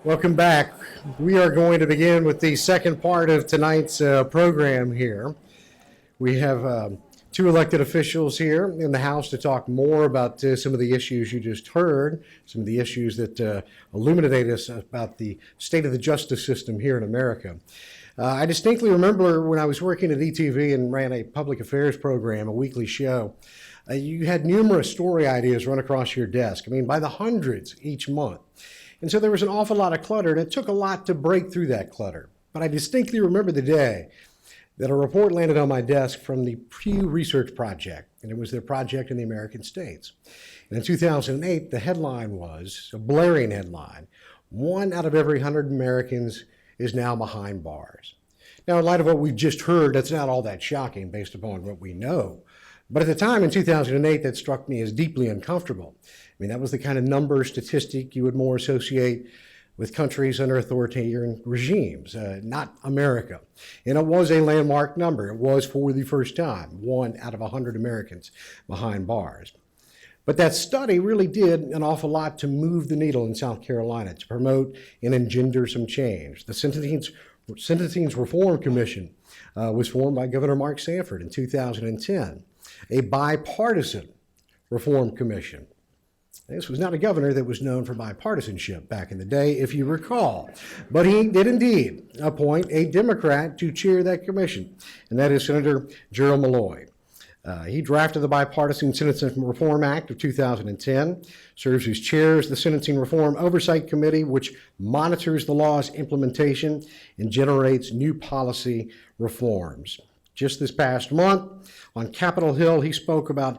Welcome back. We are going to begin with the second part of tonight's program here. We have two elected officials here in the House to talk more about some of the issues you just heard, some of the issues that illuminate us about the state of the justice system here in America. I distinctly remember when I was working at ETV and ran a public affairs program, a weekly show, you had numerous story ideas run across your desk. I mean, by the hundreds each month. And so there was an awful lot of clutter, and it took a lot to break through that clutter. But I distinctly remember the day that a report landed on my desk from the Pew Research Project, and it was their project in the American states. And in 2008, the headline was, a blaring headline, 1 out of every 100 Americans is now behind bars. Now, in light of what we've just heard, that's not all that shocking based upon what we know. But at the time in 2008, that struck me as deeply uncomfortable. I mean, that was the kind of number statistic you would more associate with countries under authoritarian regimes, not America. And it was a landmark number. It was for the first time, 1 out of 100 Americans behind bars. But that study really did an awful lot to move the needle in South Carolina, to promote and engender some change. The Sentencing Reform Commission was formed by Governor Mark Sanford in 2010, a bipartisan reform commission. This was not a governor that was known for bipartisanship back in the day, if you recall. But he did indeed appoint a Democrat to chair that commission, and that is Senator Gerald Malloy. He drafted the Bipartisan Sentencing Reform Act of 2010, serves as chair of the Sentencing Reform Oversight Committee, which monitors the law's implementation and generates new policy reforms. Just this past month on Capitol Hill, he spoke about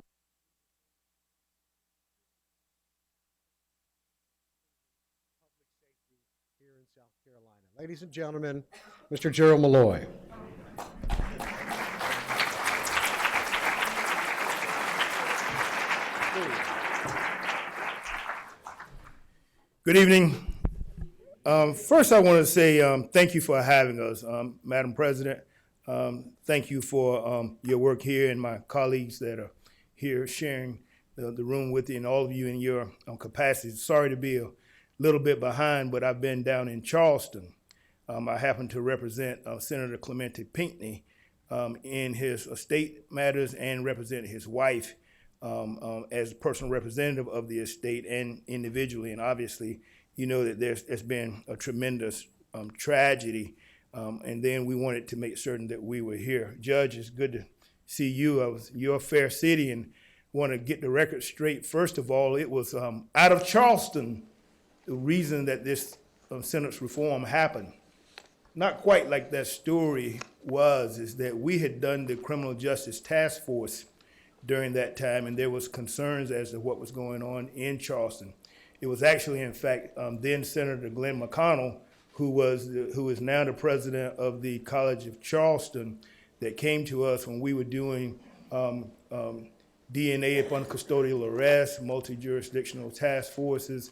here in South Carolina. Ladies and gentlemen, Mr. Gerald Malloy. Good evening. First, I want to say thank you for having us, Madam President. Thank you for your work here and my colleagues that are here sharing the room with you and all of you in your capacity. Sorry to be a little bit behind, but I've been down in Charleston. I happen to represent Senator Clemente Pinckney in his estate matters and represent his wife as a personal representative of the estate and individually. And obviously, you know that there's been a tremendous tragedy. And then we wanted to make certain that we were here. Judge, it's good to see you. I was your fair city and want to get the record straight. First of all, it was out of Charleston, the reason that this sentence reform happened. Not quite like that story was, is that we had done the Criminal Justice Task Force during that time, and there was concerns as to what was going on in Charleston. It was actually, in fact, then Senator Glenn McConnell, who is now the president of the College of Charleston, that came to us when we were doing DNA upon custodial arrest, multi-jurisdictional task forces,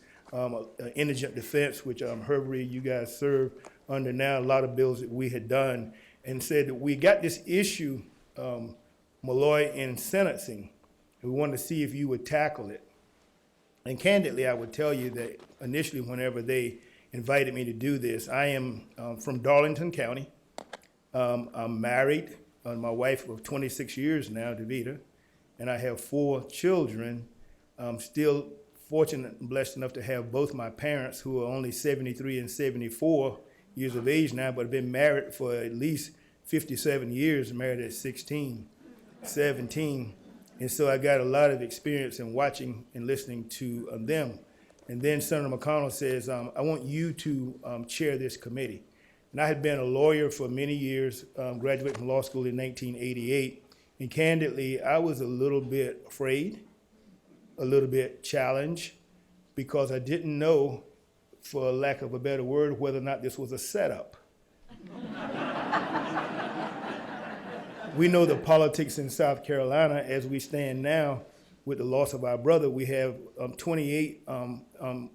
indigent defense, which Herb Reed, you guys serve under now, a lot of bills that we had done, and said that we got this issue, Malloy, in sentencing, and we wanted to see if you would tackle it. And candidly, I would tell you that initially, whenever they invited me to do this, I am from Darlington County. I'm married. My wife of 26 years now, Davita, and I have 4 children. I'm still fortunate and blessed enough to have both my parents, who are only 73 and 74 years of age now, but have been married for at least 57 years, married at 16, 17. And so I got a lot of experience in watching and listening to them. And then Senator McConnell says, I want you to chair this committee. And I had been a lawyer for many years, graduated from law school in 1988. And candidly, I was a little bit afraid, a little bit challenged, because I didn't know, for lack of a better word, whether or not this was a setup. We know the politics in South Carolina as we stand now. With the loss of our brother, we have 28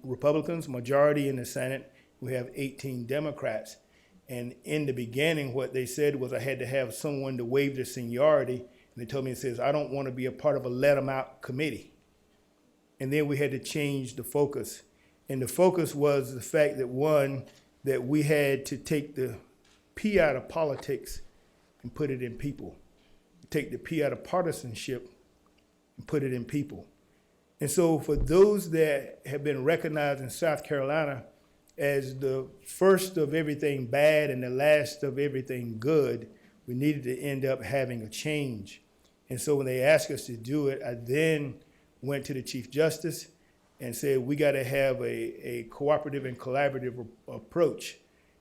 Republicans, majority in the Senate. We have 18 Democrats. And in the beginning, what they said was I had to have someone to waive the seniority. And they told me, it says, I don't want to be a part of a let them out committee. And then we had to change the focus. And the focus was the fact that, one, that we had to take the P out of politics and put it in people. Take the P out of partisanship and put it in people. And so for those that have been recognized in South Carolina as the first of everything bad and the last of everything good, we needed to end up having a change. And so when they asked us to do it, I then went to the Chief Justice and said, we got to have a cooperative and collaborative approach.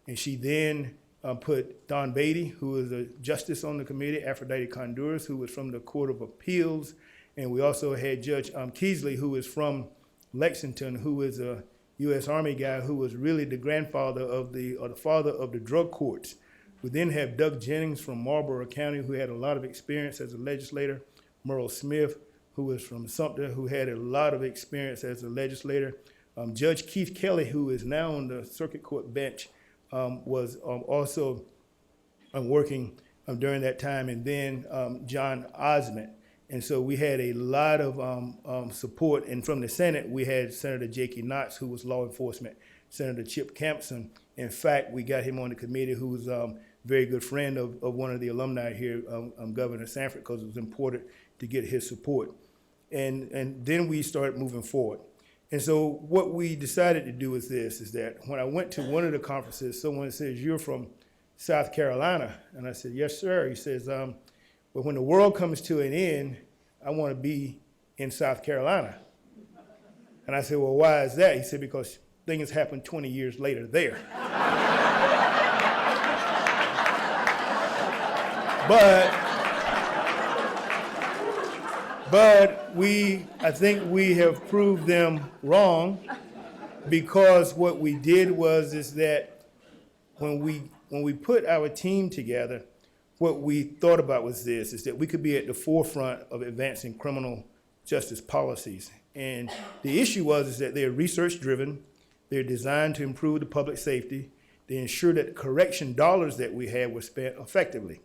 And she then put Don Beatty, who was a justice on the committee, Aphrodite Conduras, who was from the Court of Appeals, and we also had Judge Keesley, who is from Lexington, who is a U.S. Army guy who was really the grandfather of or the father of the drug courts. We then have Doug Jennings from Marlborough County, who had a lot of experience as a legislator, Merle Smith, who was from Sumter, who had a lot of experience as a legislator. Judge Keith Kelly, who is now on the circuit court bench, was also working during that time, and then John Osment. And so we had a lot of support. And from the Senate, we had Senator Jakey Knotts, who was law enforcement, Senator Chip Campson. In fact, we got him on the committee, who was a very good friend of one of the alumni here, Governor Sanford, because it was important to get his support. And then we started moving forward. And so what we decided to do is this, is that when I went to one of the conferences, someone says, "You're from South Carolina." And I said, "Yes, sir." He says, "But when the world comes to an end, I want to be in South Carolina." And I said, "Well, why is that?" He said, "Because things happened 20 years later there." But I think we have proved them wrong, because what we did is that when we put our team together, what we thought about was this, is that we could be at the forefront of advancing criminal justice policies. And the issue is that they're research-driven, they're designed to improve the public safety, they ensure that the correction dollars that we had were spent effectively.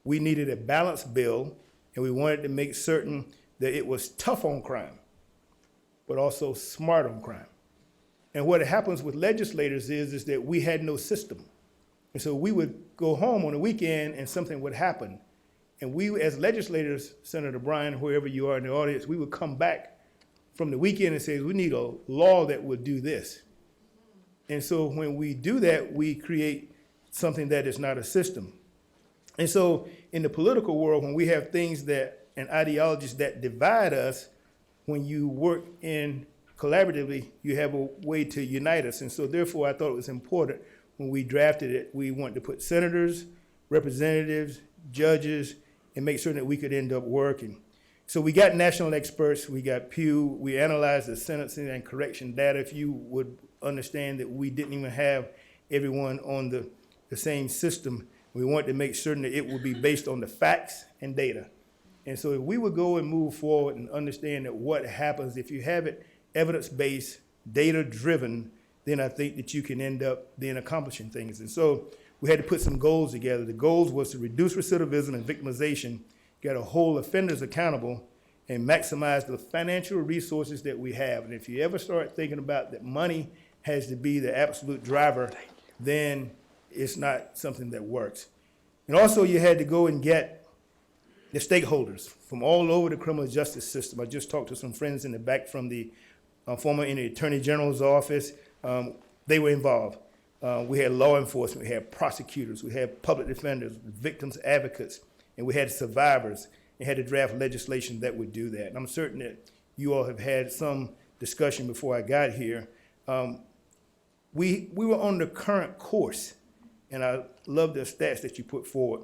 We needed a balanced bill, and we wanted to make certain that it was tough on crime, but also smart on crime. And what happens with legislators is that we had no system. And so we would go home on the weekend and something would happen. And we, as legislators, Senator Bryan, wherever you are in the audience, we would come back from the weekend and say, we need a law that would do this. And so when we do that, we create something that is not a system. And so in the political world, when we have things and ideologies that divide us, when you work in collaboratively, you have a way to unite us. And so therefore, I thought it was important when we drafted it, we wanted to put senators, representatives, judges, and make sure that we could end up working. So we got national experts, we got Pew, we analyzed the sentencing and correction data. If you would understand that we didn't even have everyone on the same system, we wanted to make certain that it would be based on the facts and data. And so if we would go and move forward and understand that what happens, if you have it evidence-based, data-driven, then I think that you can end up then accomplishing things. And so we had to put some goals together. The goals was to reduce recidivism and victimization, get to hold offenders accountable, and maximize the financial resources that we have. And if you ever start thinking about that money has to be the absolute driver, then it's not something that works. And also you had to go and get the stakeholders from all over the criminal justice system. I just talked to some friends in the back from the former in the Attorney General's office. They were involved. We had law enforcement, we had prosecutors, we had public defenders, victims advocates, and we had survivors, and had to draft legislation that would do that. And I'm certain that you all have had some discussion before I got here. We were on the current course, and I love the stats that you put forward,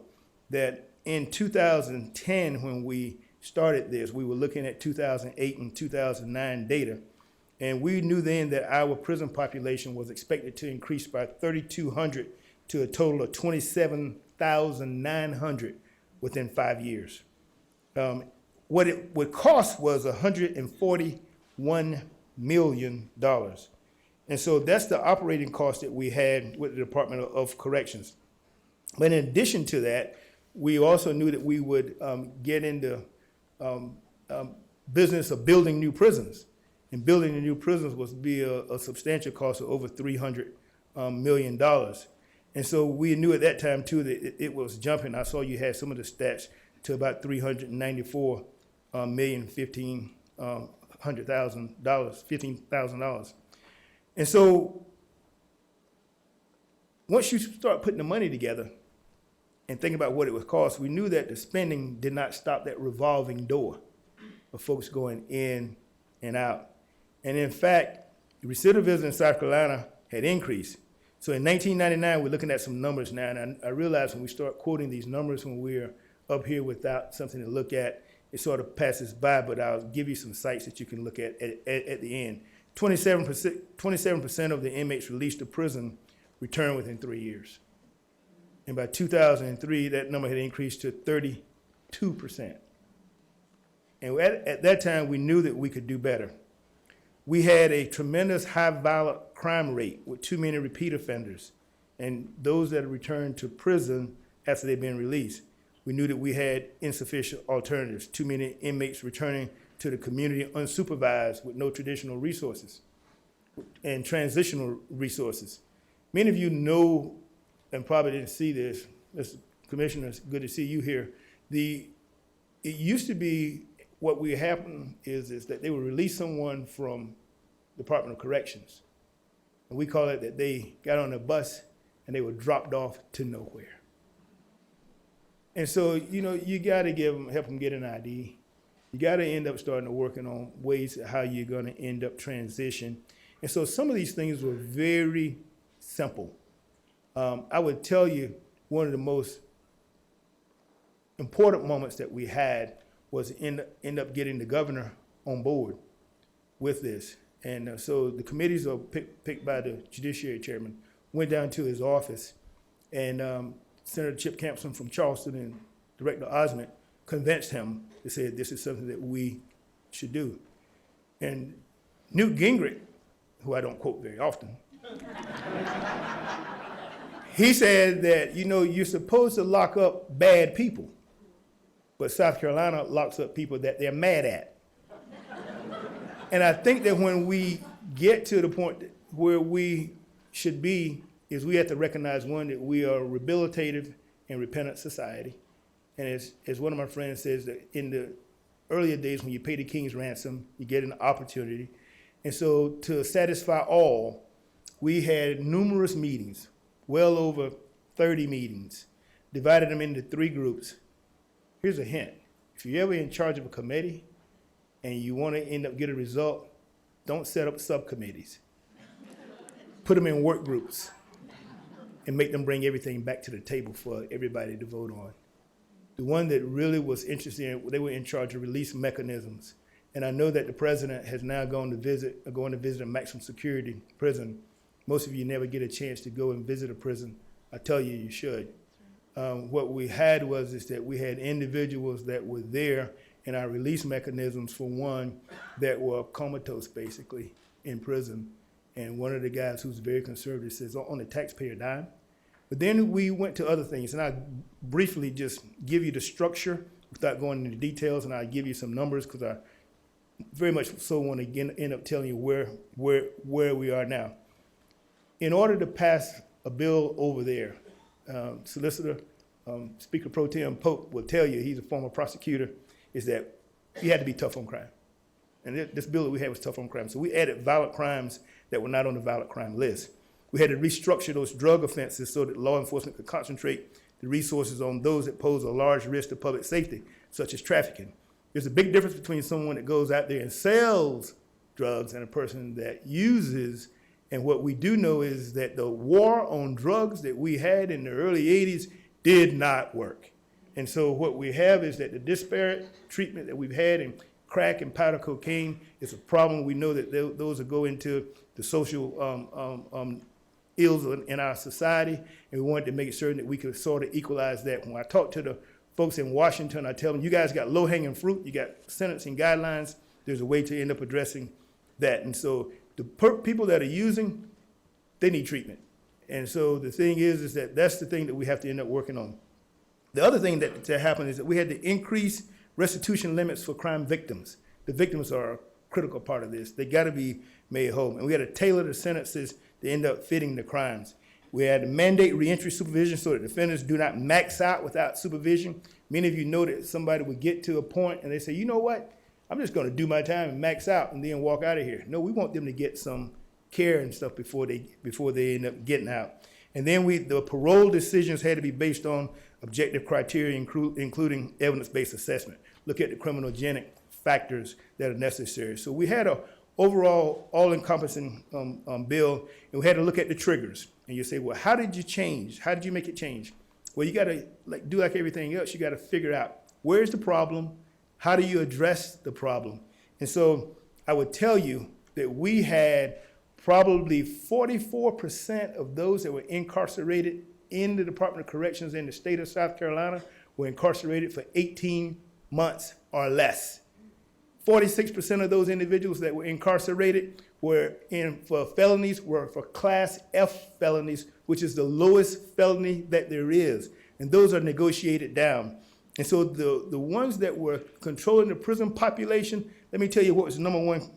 that in 2010, when we started this, we were looking at 2008 and 2009 data, and we knew then that our prison population was expected to increase by 3,200 to a total of 27,900 within 5 years. What it would cost was $141 million. And so that's the operating cost that we had with the Department of Corrections. But in addition to that, we also knew that we would get into business of building new prisons. And building the new prisons was be a substantial cost of over $300 million. And so we knew at that time too that it was jumping. I saw you had some of the stats to about $394 million, $15,000. And so once you start putting the money together and think about what it would cost, we knew that the spending did not stop that revolving door of folks going in and out. And in fact, recidivism in South Carolina had increased. So in 1999, we're looking at some numbers now, and I realize when we start quoting these numbers when we're up here without something to look at, it sort of passes by, but I'll give you some sites that you can look at the end. 27% of the inmates released to prison returned within 3 years. And by 2003, that number had increased to 32%. And at that time, we knew that we could do better. We had a tremendous high violent crime rate with too many repeat offenders and those that returned to prison after they'd been released. We knew that we had insufficient alternatives, too many inmates returning to the community unsupervised with no traditional resources and transitional resources. Many of you know, and probably didn't see this, Mr. Commissioner, it's good to see you here. It used to be what would happen is that they would release someone from Department of Corrections. And we call it that they got on a bus and they were dropped off to nowhere. And so, you gotta help them get an ID. You gotta end up starting to working on ways how you're gonna end up transition. And so some of these things were very simple. I would tell you one of the most important moments that we had was end up getting the governor on board with this. And so the committees are picked by the Judiciary Chairman, went down to his office, and Senator Chip Campson from Charleston and Director Osment convinced him to say this is something that we should do. And Newt Gingrich, who I don't quote very often, he said that, you're supposed to lock up bad people, but South Carolina locks up people that they're mad at. And I think that when we get to the point where we should be, is we have to recognize, one, that we are a rehabilitative and repentant society. And as one of my friends says, that in the earlier days when you pay the king's ransom, you get an opportunity. And so to satisfy all, we had numerous meetings, well over 30 meetings, divided them into 3 groups. Here's a hint. If you're ever in charge of a committee and you want to end up get a result, don't set up subcommittees. Put them in work groups and make them bring everything back to the table for everybody to vote on. The one that really was interested in, they were in charge of release mechanisms. And I know that the president has now going to visit a maximum security prison. Most of you never get a chance to go and visit a prison. I tell you, you should. What we had is that we had individuals that were there in our release mechanisms, for one, that were comatose basically in prison. And one of the guys who's very conservative says, on the taxpayer dime. But then we went to other things, and I'll briefly just give you the structure without going into details, and I'll give you some numbers because I very much so want to end up telling you where we are now. In order to pass a bill over there, Solicitor Speaker Pro Tem Pope will tell you, he's a former prosecutor, is that you had to be tough on crime. And this bill that we had was tough on crime. So we added violent crimes that were not on the violent crime list. We had to restructure those drug offenses so that law enforcement could concentrate the resources on those that pose a large risk to public safety, such as trafficking. There's a big difference between someone that goes out there and sells drugs and a person that uses. And what we do know is that the war on drugs that we had in the early 80s did not work. And so what we have is that the disparate treatment that we've had in crack and powder cocaine is a problem. We know that those that go into the social ills in our society, and we wanted to make certain that we could sort of equalize that. When I talk to the folks in Washington, I tell them, you guys got low-hanging fruit, you got sentencing guidelines, there's a way to end up addressing that. And so the people that are using, they need treatment. And so the thing is that that's the thing that we have to end up working on. The other thing that happened is that we had to increase restitution limits for crime victims. The victims are critical part of this. They got to be made whole. And we got to tailor the sentences to end up fitting the crimes. We had to mandate reentry supervision so that defendants do not max out without supervision. Many of you know that somebody would get to a point and they say, you know what, I'm just going to do my time and max out and then walk out of here. No, we want them to get some care and stuff before they end up getting out. And then the parole decisions had to be based on objective criteria, including evidence-based assessment. Look at the criminogenic factors that are necessary. So we had a overall all-encompassing bill, and we had to look at the triggers. And you say, well, how did you change? How did you make it change? Well, you got to do like everything else. You got to figure out where's the problem, how do you address the problem? And so I would tell you that we had probably 44% of those that were incarcerated in the Department of Corrections in the state of South Carolina were incarcerated for 18 months or less. 46% of those individuals that were incarcerated were for felonies, were for Class F felonies, which is the lowest felony that there is. And those are negotiated down. And so the ones that were controlling the prison population, let me tell you what was the number one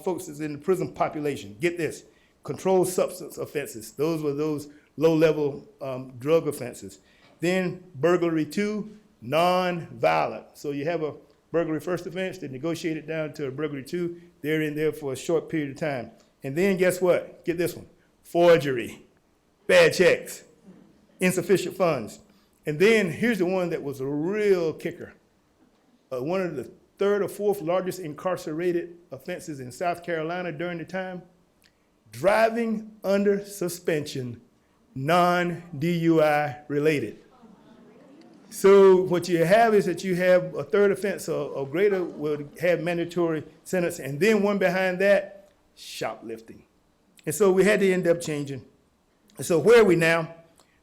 folks is in the prison population. Get this, controlled substance offenses. Those were those low-level drug offenses. Then burglary 2, non-violent. So you have a burglary first offense, they negotiate it down to a burglary 2. They're in there for a short period of time. And then guess what? Get this one, forgery, bad checks, insufficient funds. And then here's the one that was a real kicker. One of the third or fourth largest incarcerated offenses in South Carolina during the time, driving under suspension, non-DUI related. So what you have is that you have a third offense or greater will have mandatory sentence, and then one behind that, shoplifting. And so we had to end up changing. And so where are we now?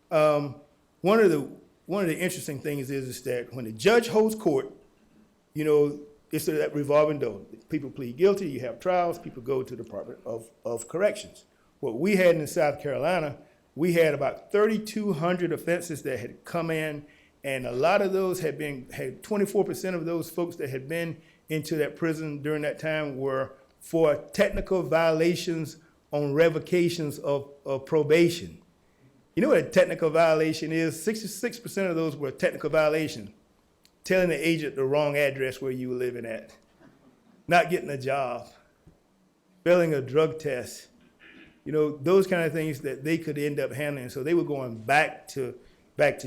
One of the interesting things is that when the judge holds court, you know, it's that revolving door. People plead guilty, you have trials, people go to the Department of Corrections. What we had in South Carolina, we had about 3,200 offenses that had come in, and a lot of those had 24% of those folks that had been into that prison during that time were for technical violations on revocations of probation. You know what a technical violation is? 66% of those were technical violations. Telling the agent the wrong address where you were living at, not getting a job, failing a drug test, you know, those kind of things that they could end up handling. So they were going back to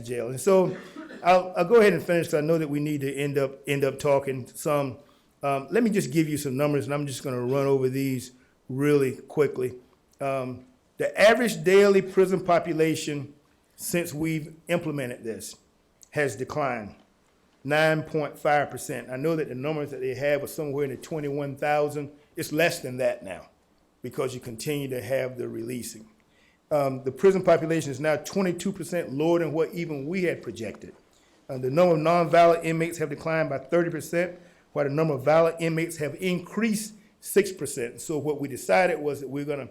jail. And so I'll go ahead and finish because I know that we need to end up talking some. Let me just give you some numbers, and I'm just going to run over these really quickly. The average daily prison population since we've implemented this has declined 9.5%. I know that the numbers that they have are somewhere in the 21,000. It's less than that now because you continue to have the releasing. The prison population is now 22% lower than what even we had projected. The number of nonviolent inmates have declined by 30%, while the number of violent inmates have increased 6%. So what we decided was that we're going to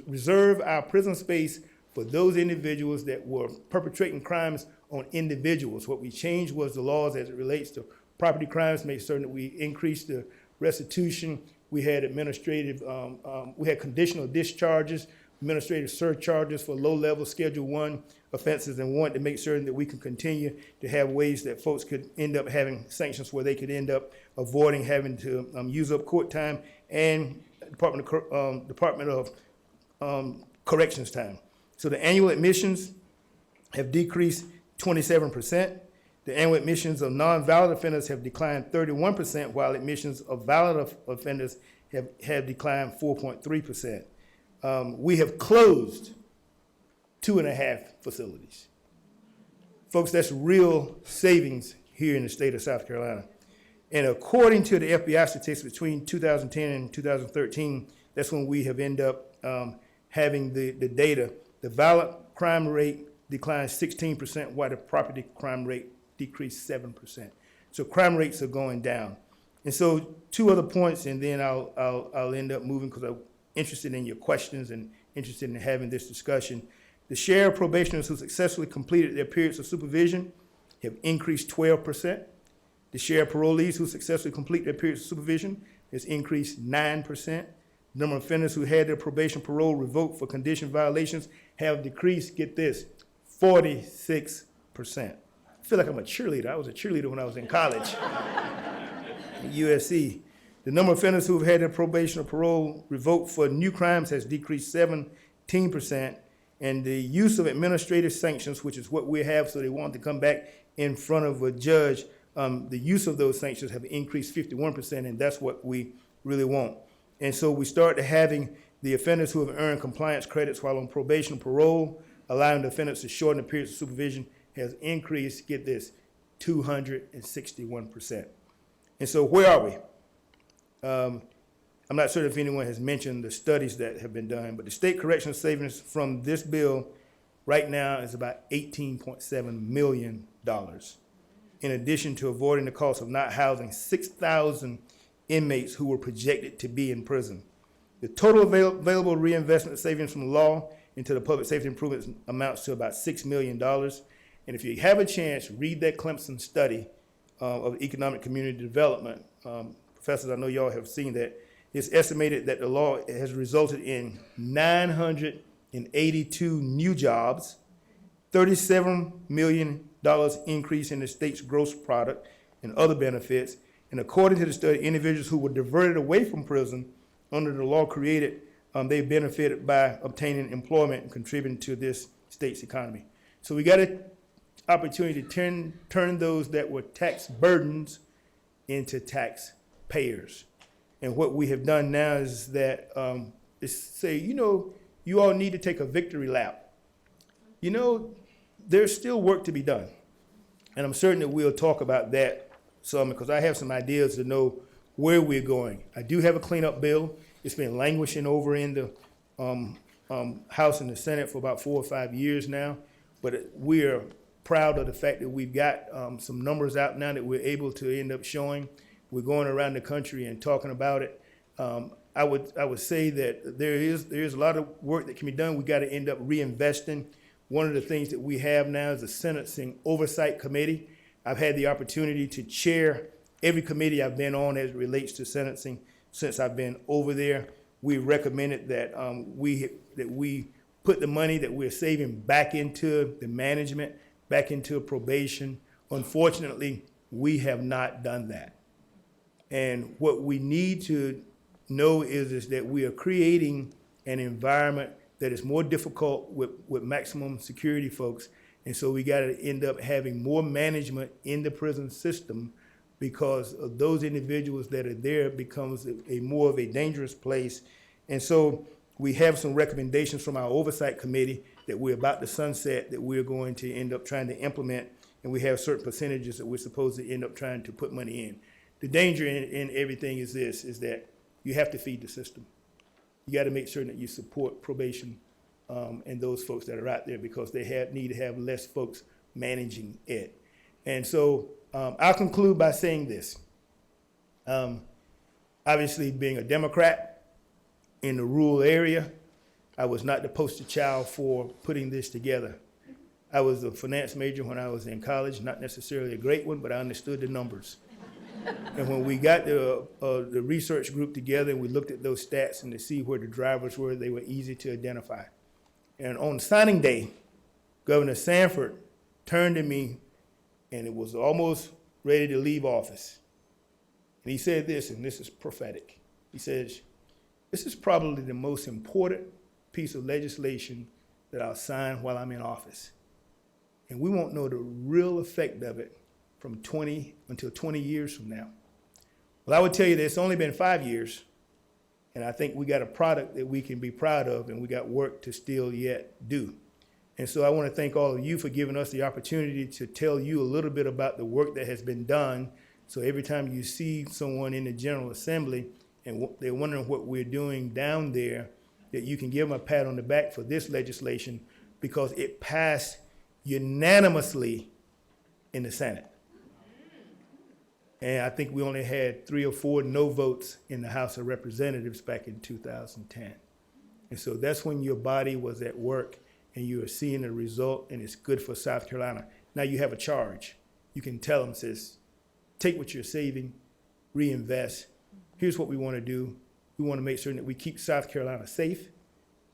reserve our prison space for those individuals that were perpetrating crimes on individuals. What we changed was the laws as it relates to property crimes, made certain that we increased the restitution. We had we had conditional discharges, administrative surcharges for low-level Schedule 1 offenses, and wanted to make certain that we can continue to have ways that folks could end up having sanctions where they could end up avoiding having to use up court time and Department of Corrections time. So the annual admissions have decreased 27%. The annual admissions of nonviolent offenders have declined 31%, while admissions of violent offenders have declined 4.3%. We have closed 2.5 facilities. Folks, that's real savings here in the state of South Carolina. And according to the FBI statistics, between 2010 and 2013, that's when we have ended up having the data. The violent crime rate declined 16%, while the property crime rate decreased 7%. So crime rates are going down. And so 2 other points, and then I'll end up moving because I'm interested in your questions and interested in having this discussion. The share of probationers who successfully completed their periods of supervision have increased 12%. The share of parolees who successfully complete their periods of supervision has increased 9%. Number of offenders who had their probation parole revoked for condition violations have decreased, get this, 46%. I feel like I'm a cheerleader. I was a cheerleader when I was in college at USC. The number of offenders who have had their probation or parole revoked for new crimes has decreased 17%. And the use of administrative sanctions, which is what we have, so they want to come back in front of a judge, the use of those sanctions have increased 51%, and that's what we really want. And so we started having the offenders who have earned compliance credits while on probation or parole, allowing the offenders to shorten the periods of supervision, has increased, get this, 261%. And so where are we? I'm not sure if anyone has mentioned the studies that have been done, but the state correctional savings from this bill right now is about $18.7 million, in addition to avoiding the cost of not housing 6,000 inmates who were projected to be in prison. The total available reinvestment savings from law into the public safety improvements amounts to about $6 million. And if you have a chance, read that Clemson study of economic community development. Professors, I know y'all have seen that. It's estimated that the law has resulted in 982 new jobs, $37 million increase in the state's gross product and other benefits. And according to the study, individuals who were diverted away from prison under the law created, they benefited by obtaining employment and contributing to this state's economy. So we got an opportunity to turn those that were tax burdens into taxpayers. And what we have done now is that is say, you all need to take a victory lap. There's still work to be done. And I'm certain that we'll talk about that some, because I have some ideas to know where we're going. I do have a cleanup bill. It's been languishing over in the House and the Senate for about 4 or 5 years now. But we're proud of the fact that we've got some numbers out now that we're able to end up showing. We're going around the country and talking about it. I would say that there is a lot of work that can be done. We got to end up reinvesting. One of the things that we have now is a Sentencing Oversight Committee. I've had the opportunity to chair every committee I've been on as it relates to sentencing since I've been over there. We recommended that we put the money that we're saving back into the management, back into probation. Unfortunately, we have not done that. And what we need to know is that we are creating an environment that is more difficult with maximum security folks. And so we got to end up having more management in the prison system, because of those individuals that are there becomes a more of a dangerous place. And so we have some recommendations from our oversight committee that we're about to sunset that we're going to end up trying to implement. And we have certain percentages that we're supposed to end up trying to put money in. The danger in everything is that you have to feed the system. You got to make sure that you support probation and those folks that are out there, because they need to have less folks managing it. And so I'll conclude by saying this. Obviously, being a Democrat in the rural area, I was not the poster child for putting this together. I was a finance major when I was in college, not necessarily a great one, but I understood the numbers. And when we got the research group together and we looked at those stats and to see where the drivers were, they were easy to identify. And on signing day, Governor Sanford turned to me, and it was almost ready to leave office. And he said this, and this is prophetic. He says, "This is probably the most important piece of legislation that I'll sign while I'm in office. And we won't know the real effect of it from 20 until 20 years from now." Well, I would tell you that it's only been 5 years, and I think we got a product that we can be proud of, and we got work to still yet do. And so I want to thank all of you for giving us the opportunity to tell you a little bit about the work that has been done. So every time you see someone in the General Assembly and they're wondering what we're doing down there, that you can give them a pat on the back for this legislation, because it passed unanimously in the Senate. And I think we only had 3 or 4 no votes in the House of Representatives back in 2010. And so that's when your body was at work and you are seeing the result, and it's good for South Carolina. Now you have a charge. You can tell them, says, take what you're saving, reinvest, here's what we want to do. We want to make certain that we keep South Carolina safe.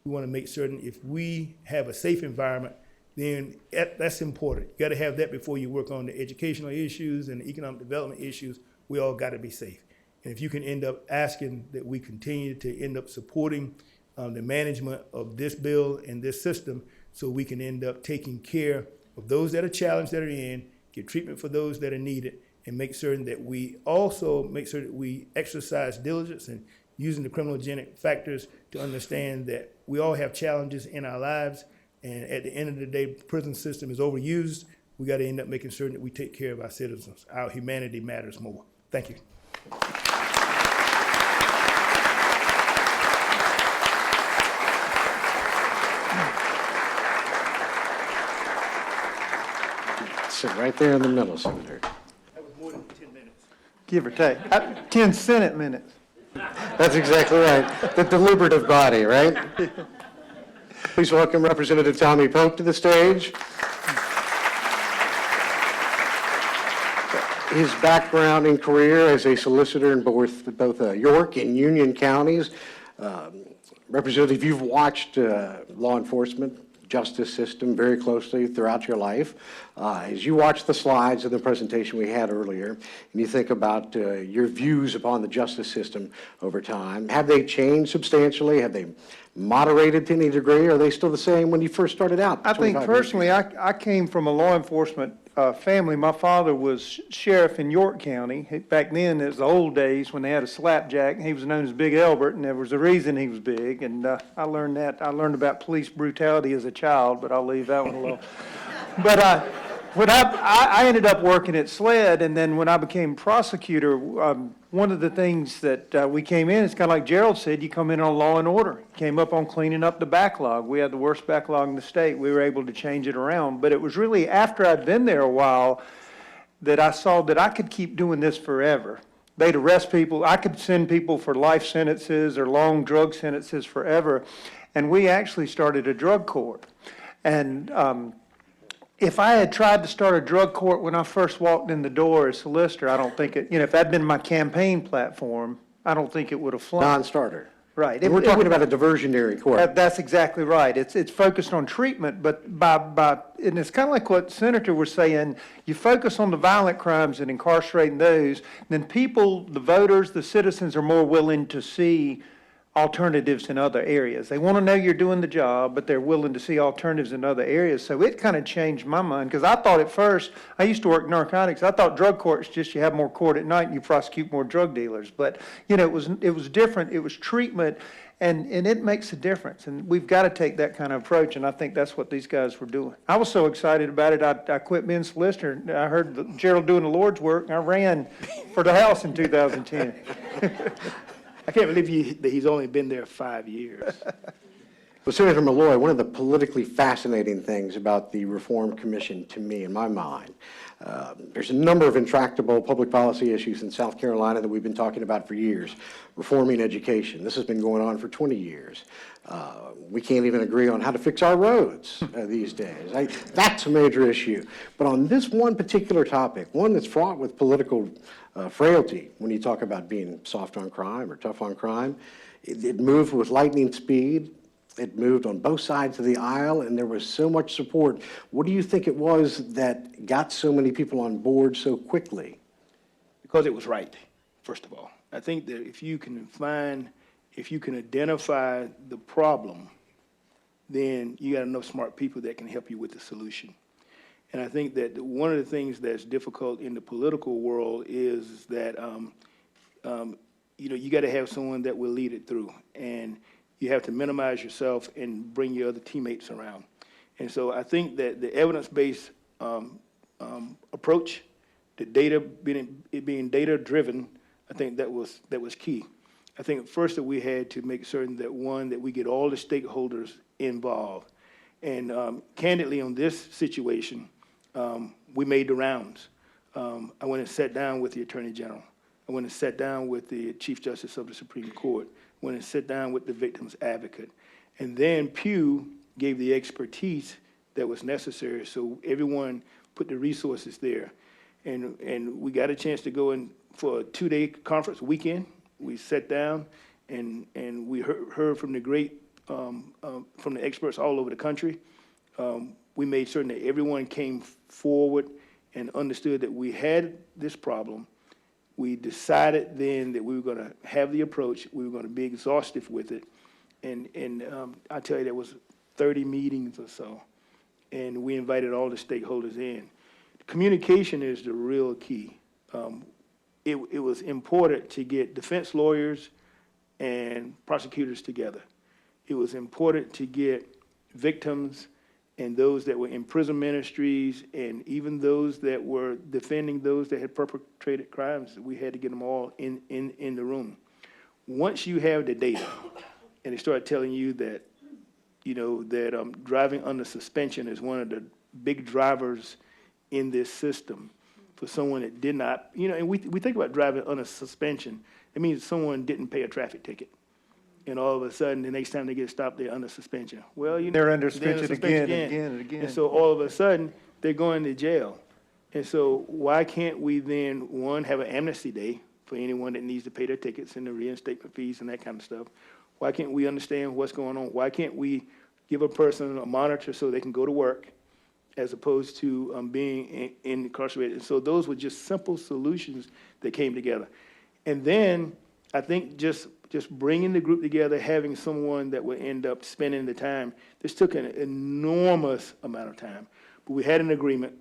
We want to make certain if we have a safe environment, then that's important. You got to have that before you work on the educational issues and the economic development issues. We all got to be safe. And if you can end up asking that we continue to end up supporting the management of this bill and this system, so we can end up taking care of those that are challenged that are in, get treatment for those that are needed, and make certain that we also make sure that we exercise diligence and using the criminogenic factors to understand that we all have challenges in our lives, and at the end of the day, the prison system is overused. We got to end up making certain that we take care of our citizens. Our humanity matters more. Thank you. Sit right there in the middle, Senator. That was more than 10 minutes. Give or take. 10 Senate minutes. That's exactly right. The deliberative body, right? Please welcome Representative Tommy Pope to the stage. His background and career as a solicitor in both York and Union counties. Representative, you've watched law enforcement, justice system very closely throughout your life. As you watch the slides of the presentation we had earlier, and you think about your views upon the justice system over time, have they changed substantially? Have they moderated to any degree? Or are they still the same when you first started out? I think 25 years personally, ago? I came from a law enforcement family. My father was sheriff in York County. Back then, it was the old days when they had a slapjack. He was known as Big Albert, and there was a reason he was big. And I learned that. I learned about police brutality as a child, but I'll leave that one alone. But when I ended up working at SLED, and then when I became prosecutor, one of the things that we came in, it's kind of like Gerald said, you come in on law and order. Came up on cleaning up the backlog. We had the worst backlog in the state. We were able to change it around. But it was really after I'd been there a while that I saw that I could keep doing this forever. They'd arrest people. I could send people for life sentences or long drug sentences forever. And we actually started a drug court. And if I had tried to start a drug court when I first walked in the door as solicitor, I don't think it, if that'd been my campaign platform, I don't think it would have flown. Non-starter. Right. And we're talking about a diversionary court. That's exactly right. It's focused on treatment, but and it's kind of like what Senator was saying, you focus on the violent crimes and incarcerating those, then people, the voters, the citizens are more willing to see alternatives in other areas. They want to know you're doing the job, but they're willing to see alternatives in other areas. So it kind of changed my mind, because I thought at first, I used to work narcotics, I thought drug courts just you have more court at night and you prosecute more drug dealers. But, it was different. It was treatment, and it makes a difference. And we've got to take that kind of approach, and I think that's what these guys were doing. I was so excited about it, I quit being solicitor. I heard Gerald doing the Lord's work, and I ran for the House in 2010. I can't believe that he's only been there 5 years. Well, Senator Malloy, one of the politically fascinating things about the Reform Commission, to me, in my mind, there's a number of intractable public policy issues in South Carolina that we've been talking about for years. Reforming education. This has been going on for 20 years. We can't even agree on how to fix our roads these days. That's a major issue. But on this one particular topic, one that's fraught with political frailty, when you talk about being soft on crime or tough on crime, it moved with lightning speed. It moved on both sides of the aisle, and there was so much support. What do you think it was that got so many people on board so quickly? Because it was right, first of all. I think that if you can identify the problem, then you got enough smart people that can help you with the solution. And I think that one of the things that's difficult in the political world is that, you got to have someone that will lead it through. And you have to minimize yourself and bring your other teammates around. And so I think that the evidence-based approach, the data being data-driven, I think that was key. I think first that we had to make certain that, one, that we get all the stakeholders involved. And candidly, on this situation, we made the rounds. I went and sat down with the Attorney General. I went and sat down with the Chief Justice of the Supreme Court. Went and sat down with the victim's advocate. And then Pew gave the expertise that was necessary, so everyone put the resources there. And we got a chance to go in for a 2-day conference weekend we sat down and we heard from the great, from the experts all over the country. We made certain that everyone came forward and understood that we had this problem. We decided then that we were gonna have the approach, we were gonna be exhaustive with it. And I tell you, there was 30 meetings or so, and we invited all the stakeholders in. Communication is the real key. It was important to get defense lawyers and prosecutors together. It was important to get victims and those that were in prison ministries and even those that were defending those that had perpetrated crimes. We had to get them all in the room. Once you have the data and they start telling you that, you know, that driving under suspension is one of the big drivers in this system for someone that did not, you know, and we think about driving under suspension. It means someone didn't pay a traffic ticket. And all of a sudden, the next time they get stopped, they're under suspension. Well, you know, They're under suspension again and again and again. And so all of a sudden, they're going to jail. And so why can't we then, one, have an amnesty day for anyone that needs to pay their tickets and the reinstatement fees and that kind of stuff? Why can't we understand what's going on? Why can't we give a person a monitor so they can go to work as opposed to being incarcerated? And so those were just simple solutions that came together. And then I think just bringing the group together, having someone that would end up spending the time, this took an enormous amount of time. But we had an agreement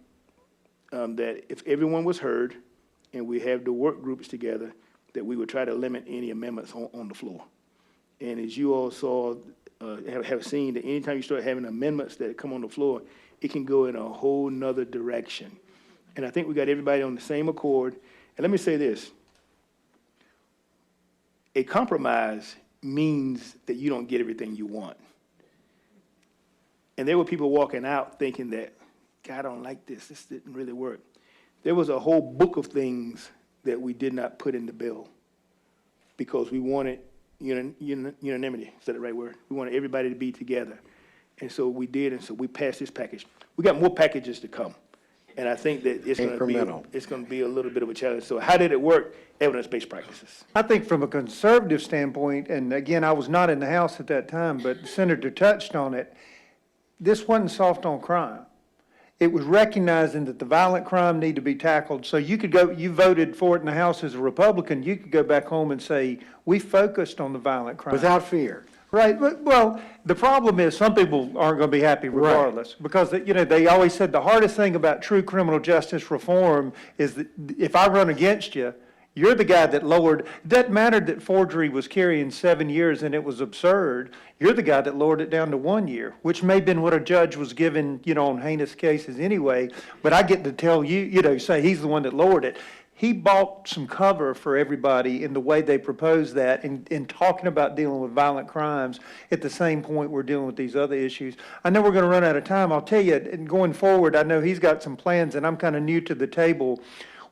that if everyone was heard and we have the work groups together, that we would try to limit any amendments on the floor. And as you all saw, have seen, that anytime you start having amendments that come on the floor, it can go in a whole nother direction. And I think we got everybody on the same accord. And let me say this. A compromise means that you don't get everything you want. And there were people walking out thinking that, God, I don't like this. This didn't really work. There was a whole book of things that we did not put in the bill because we wanted unanimity. Is that the right word? We wanted everybody to be together. And so we did, and so we passed this package. We got more packages to come. And I think that it's going to be a little bit of a challenge. So how did it work? Evidence-based practices. I think from a conservative standpoint, and again, I was not in the House at that time, but the Senator touched on it, this wasn't soft on crime. It was recognizing that the violent crime need to be tackled. So you could go, you voted for it in the House as a Republican, you could go back home and say, we focused on the violent crime. Without fear. Right, well, the problem is some people aren't going to be happy regardless. Because, you know, they always said the hardest thing about true criminal justice reform is that if I run against you, you're the guy that lowered, it doesn't matter that forgery was carrying 7 years and it was absurd. You're the guy that lowered it down to 1 year, which may have been what a judge was given, you know, on heinous cases anyway. But I get to tell you, you know, say he's the one that lowered it. He bought some cover for everybody in the way they proposed that in talking about dealing with violent crimes at the same point we're dealing with these other issues. I know we're going to run out of time. I'll tell you, and going forward, I know he's got some plans, and I'm kind of new to the table.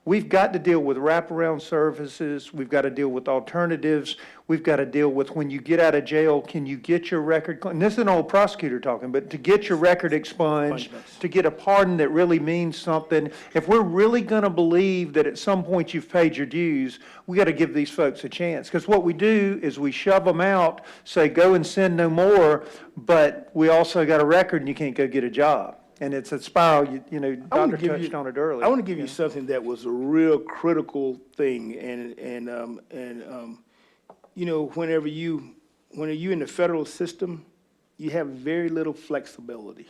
We've got to deal with wraparound services. We've got to deal with alternatives. We've got to deal with when you get out of jail, can you get your record, and this is an old prosecutor talking, but to get your record expunged, to get a pardon that really means something. If we're really going to believe that at some point you've paid your dues, we got to give these folks a chance. Because what we do is we shove them out, say go and sin no more, but we also got a record and you can't go get a job. And it's a spiral, you know, Doctor touched on it earlier. I want to give you something that was a real critical thing, you know, whenever you're in the federal system, you have very little flexibility,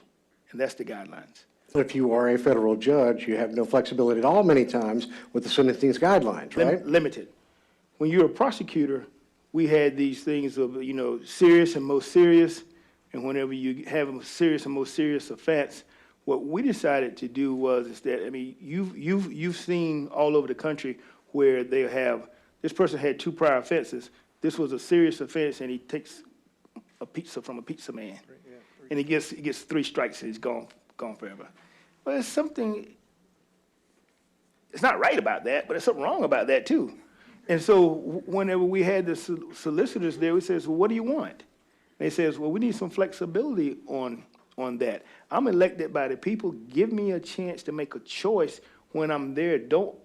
and that's the guidelines. If you are a federal judge, you have no flexibility at all many times with the sentencing guidelines, right? Limited. When you're a prosecutor, we had these things of, you know, serious and most serious, and whenever you have a serious and most serious offense, what we decided to do is that, I mean, you've seen all over the country where they have, this person had 2 prior offenses. This was a serious offense, and he takes a pizza from a pizza man, and he gets 3 strikes, and he's gone forever. Well, there's something, it's not right about that, but there's something wrong about that too. And so whenever we had the solicitors there, we says, well, what do you want? And they says, well, we need some flexibility on that. I'm elected by the people. Give me a chance to make a choice when I'm there. Don't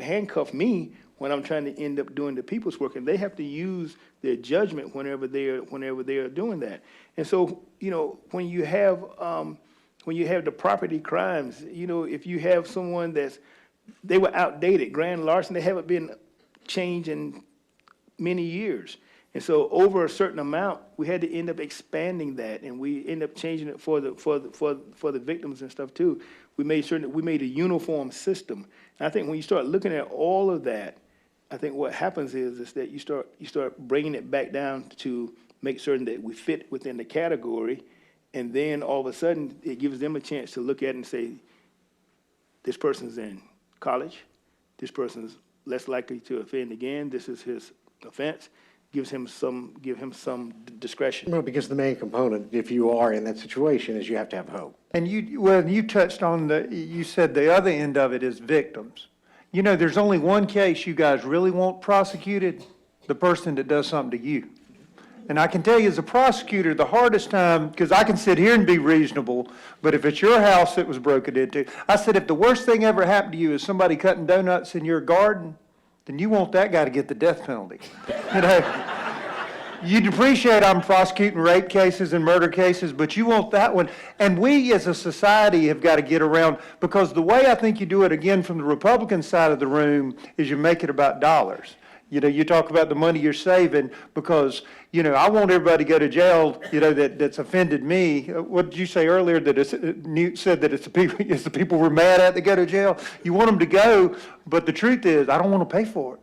handcuff me when I'm trying to end up doing the people's work, and they have to use their judgment whenever they are doing that. And so, you know, when you have the property crimes, you know, if you have someone they were outdated, grand larceny, they haven't been changed in many years. And so over a certain amount, we had to end up expanding that, and we end up changing it for the victims and stuff too. We made certain that we made a uniform system. And I think when you start looking at all of that, I think what happens is that you start bringing it back down to make certain that we fit within the category, and then all of a sudden it gives them a chance to look at it and say, this person's in college, this person's less likely to offend again, this is his offense. Give him some discretion. Well, because the main component, if you are in that situation, is you have to have hope. And you touched on you said the other end of it is victims. You know, there's only one case you guys really want prosecuted, the person that does something to you. And I can tell you as a prosecutor, the hardest time, because I can sit here and be reasonable, but if it's your house that was broken into, I said, if the worst thing ever happened to you is somebody cutting donuts in your garden, then you want that guy to get the death penalty. You know, you'd appreciate I'm prosecuting rape cases and murder cases, but you want that one. And we as a society have got to get around, because the way I think you do it, again, from the Republican side of the room, is you make it about dollars. You know, you talk about the money you're saving because, you know, I want everybody to go to jail, you know, that's offended me. What did you say earlier, that Newt said that it's the people we're mad at that go to jail? You want them to go, but the truth is, I don't want to pay for it.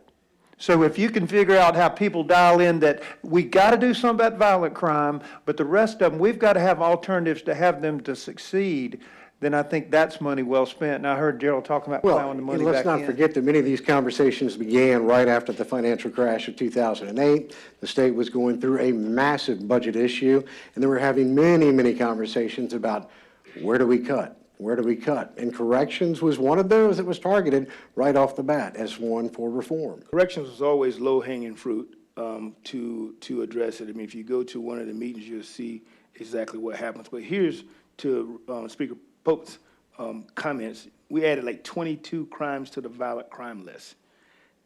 So if you can figure out how people dial in that we got to do something about violent crime, but the rest of them, we've got to have alternatives to have them to succeed, then I think that's money well spent. And I heard Gerald talking about Well, plowing the money and back in. let's not forget that many of these conversations began right after the financial crash of 2008. The state was going through a massive budget issue, and they were having many, many conversations about where do we cut? Where do we cut? And corrections was one of those that was targeted right off the bat as one for reform. Corrections was always low-hanging fruit to address it. I mean, if you go to one of the meetings, you'll see exactly what happens. But here's to Speaker Pope's comments. We added like 22 crimes to the violent crime list.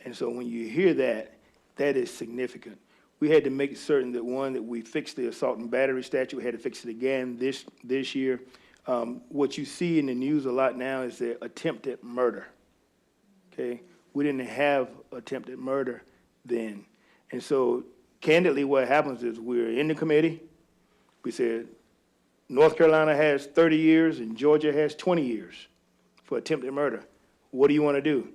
And so when you hear that, that is significant. We had to make certain that, one, that we fixed the assault and battery statute. We had to fix it again this year. What you see in the news a lot now is the attempted murder. Okay? We didn't have attempted murder then. And so, candidly, what happens is we're in the committee. We said, North Carolina has 30 years and Georgia has 20 years for attempted murder. What do you want to do?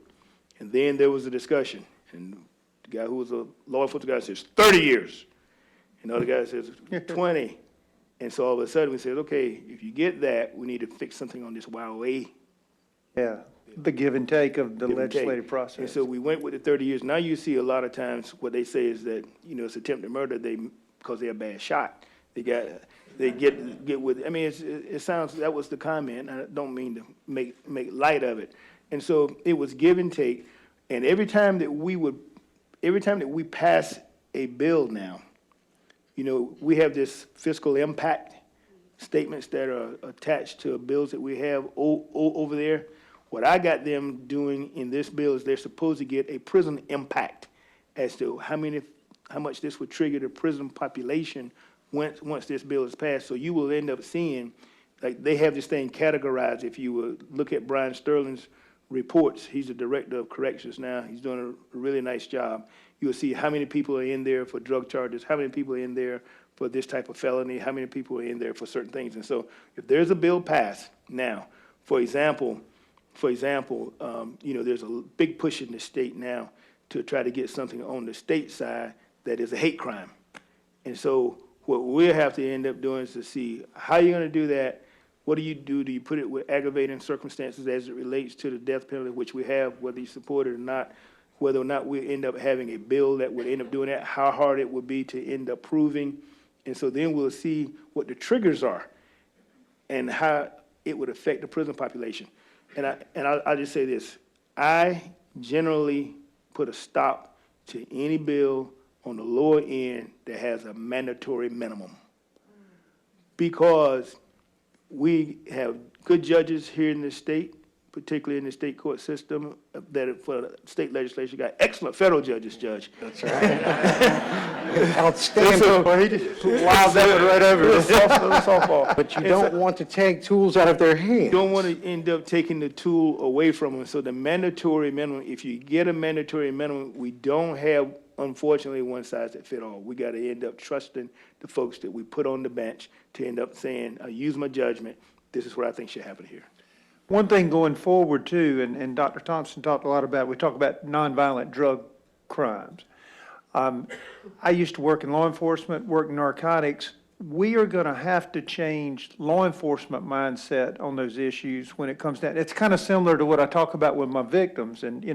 And then there was a discussion. And the guy who was a law enforcement guy says, 30 years. And the other guy says, 20. And so all of a sudden we said, okay, if you get that, we need to fix something on this YOA. Yeah, the give and take of the give and take. legislative process. And so we went with the 30 years. Now you see a lot of times what they say is that, you know, it's attempted murder because they're a bad shot. They get with, I mean, it sounds, that was the comment. I don't mean to make light of it. And so it was give and take. And every time that we pass a bill now, you know, we have this fiscal impact statements that are attached to bills that we have over there. What I got them doing in this bill is they're supposed to get a prison impact as to how much this would trigger the prison population once this bill is passed. So you will end up seeing, like, they have this thing categorized. If you would look at Brian Sterling's reports, he's the director of corrections now. He's doing a really nice job. You'll see how many people are in there for drug charges, how many people are in there for this type of felony, how many people are in there for certain things. And so if there's a bill passed now, for example, you know, there's a big push in the state now to try to get something on the state side that is a hate crime. And so what we'll have to end up doing is to see how you're going to do that. What do you do? Do you put it with aggravating circumstances as it relates to the death penalty, which we have, whether you support it or not, whether or not we end up having a bill that would end up doing that, how hard it would be to end up proving. And so then we'll see what the triggers are and how it would affect the prison population. And I'll just say this. I generally put a stop to any bill on the lower end that has a mandatory minimum, because we have good judges here in this state, particularly in the state court system, that for the state legislature got excellent federal judges, Judge. That's right. Outstanding. Well, he just lobbed that one right over. Little softball. But you don't want to take tools out of their hands. Don't want to end up taking the tool away from them. So the mandatory minimum, if you get a mandatory minimum, we don't have, unfortunately, one size that fit all. We got to end up trusting the folks that we put on the bench to end up saying, I use my judgment. This is what I think should happen here. One thing going forward too, and Dr. Thompson talked a lot about, we talk about nonviolent drug crimes. I used to work in law enforcement, work in narcotics. We are going to have to change law enforcement mindset on those issues when it comes down. It's kind of similar to what I talk about with my victims, and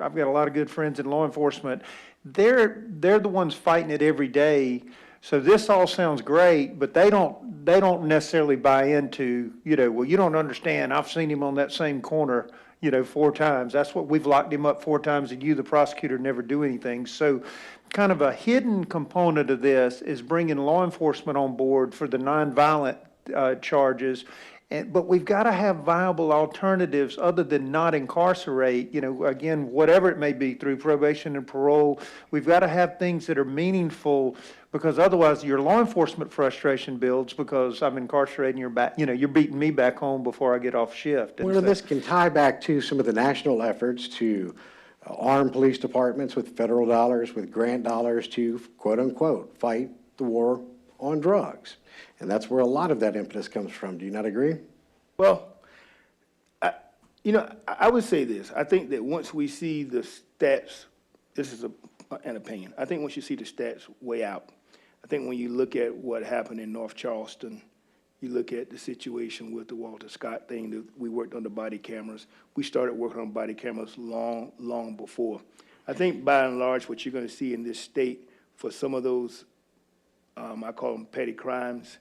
I've got a lot of good friends in law enforcement. They're the ones fighting it every day. So this all sounds great, but they don't necessarily buy into, well, you don't understand. I've seen him on that same corner, 4 times. That's what we've locked him up 4 times, and you, the prosecutor, never do anything. So kind of a hidden component of this is bringing law enforcement on board for the nonviolent charges. But we've got to have viable alternatives other than not incarcerate, again, whatever it may be, through probation and parole. We've got to have things that are meaningful, because otherwise your law enforcement frustration builds because I'm incarcerating your back, you're beating me back home before I get off shift. And Well, so- this can tie back to some of the national efforts to arm police departments with federal dollars, with grant dollars to, quote unquote, fight the war on drugs. And that's where a lot of that impetus comes from. Do you not agree? Well, I would say this. I think that once we see the stats, this is an opinion. I think once you see the stats way out, I think when you look at what happened in North Charleston, you look at the situation with the Walter Scott thing, that we worked on the body cameras. We started working on body cameras long, long before. I think by and large, what you're going to see in this state for some of those, I call them petty crimes,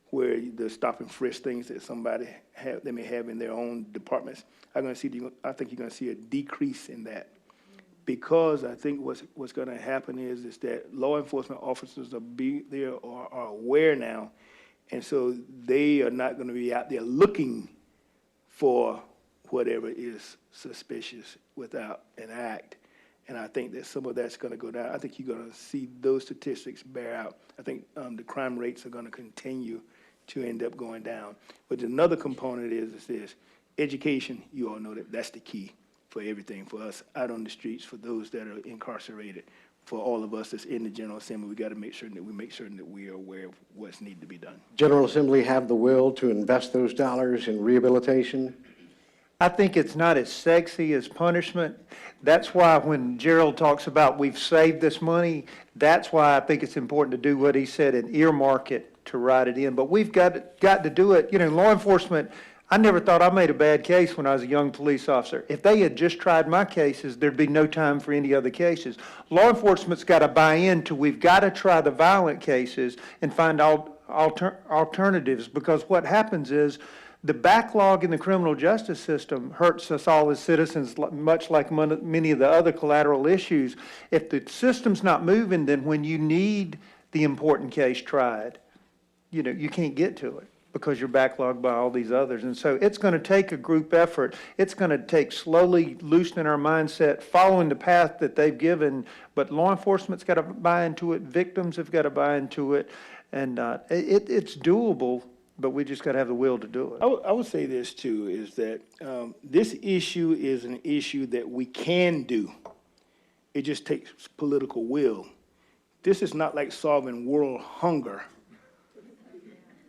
where the stop and frisk things that they may have in their own departments, I think you're going to see a decrease in that. Because I think what's going to happen is that law enforcement officers are aware now, and so they are not going to be out there looking for whatever is suspicious without an act. And I think that some of that's going to go down. I think you're going to see those statistics bear out. I think the crime rates are going to continue to end up going down. But another component is this: education. You all know that's the key for everything, for us out on the streets, for those that are incarcerated, for all of us that's in the General Assembly. We got to make sure that we are aware of what's needed to be done. General Assembly have the will to invest those dollars in rehabilitation? I think it's not as sexy as punishment. That's why when Gerald talks about we've saved this money, that's why I think it's important to do what he said and earmark it to write it in. But we've got to do it. Law enforcement, I never thought I made a bad case when I was a young police officer. If they had just tried my cases, there'd be no time for any other cases. Law enforcement's got to buy into, we've got to try the violent cases and find alternatives, because what happens is the backlog in the criminal justice system hurts us all as citizens, much like many of the other collateral issues. If the system's not moving, then when you need the important case tried, you can't get to it because you're backlogged by all these others. And so it's going to take a group effort. It's going to take slowly loosening our mindset, following the path that they've given. But law enforcement's got to buy into it. Victims have got to buy into it. And it's doable, but we just got to have the will to do it. I would say this too, is that this issue is an issue that we can do. It just takes political will. This is not like solving world hunger,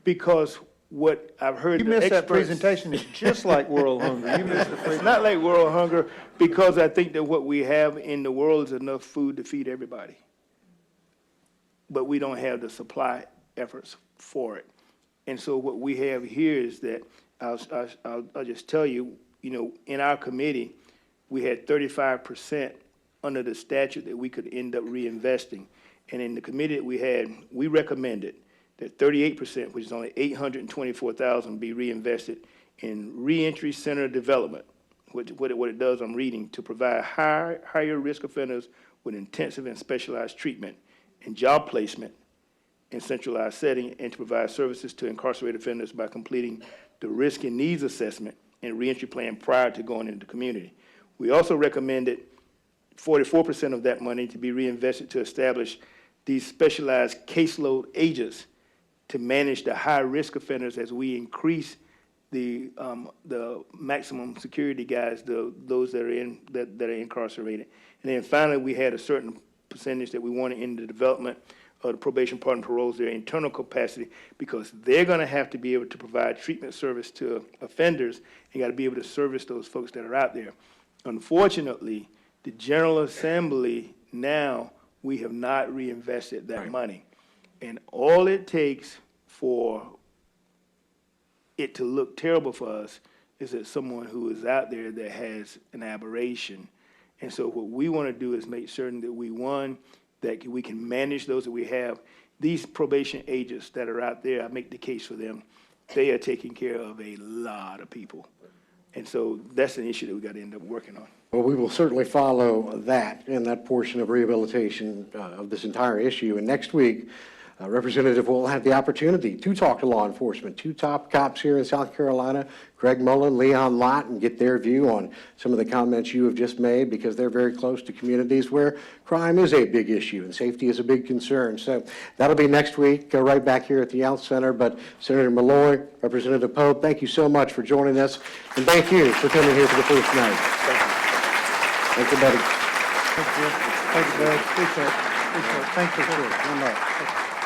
because what I've heard You the missed that experts- presentation. It's just like world hunger. You missed the It's presentation. not like world hunger, because I think that what we have in the world is enough food to feed everybody. But we don't have the supply efforts for it. And so what we have here is that, I'll just tell you, in our committee, we had 35% under the statute that we could end up reinvesting. And in the committee that we had, we recommended that 38%, which is only $824,000, be reinvested in reentry center development. What it does, I'm reading, to provide higher risk offenders with intensive and specialized treatment and job placement in centralized setting, and to provide services to incarcerated offenders by completing the risk and needs assessment and reentry plan prior to going into the community. We also recommended 44% of that money to be reinvested to establish these specialized caseload agents to manage the high-risk offenders as we increase the maximum security guys, those that are incarcerated. And then finally, we had a certain percentage that we wanted in the development of the probation, pardon, paroles, their internal capacity, because they're going to have to be able to provide treatment service to offenders and got to be able to service those folks that are out there. Unfortunately, the General Assembly, now we have not reinvested that money. And all it takes for it to look terrible for us is that someone who is out there that has an aberration. And so what we want to do is make certain that that we can manage those that we have. These probation agents that are out there, I make the case for them, they are taking care of a lot of people. And so that's an issue that we got to end up working on. Well, we will certainly follow that and that portion of rehabilitation of this entire issue. And next week, Representative will have the opportunity to talk to law enforcement, two top cops here in South Carolina, Greg Mullen, Leon Lott, and get their view on some of the comments you have just made, because they're very close to communities where crime is a big issue and safety is a big concern. So that'll be next week, right back here at the Youth Center. But Senator Malloy, Representative Pope, thank you so much for joining us, and thank you for coming here for the first night. Thank you, buddy. Thank you, Buddy. Appreciate it. Thank you, sir. One more.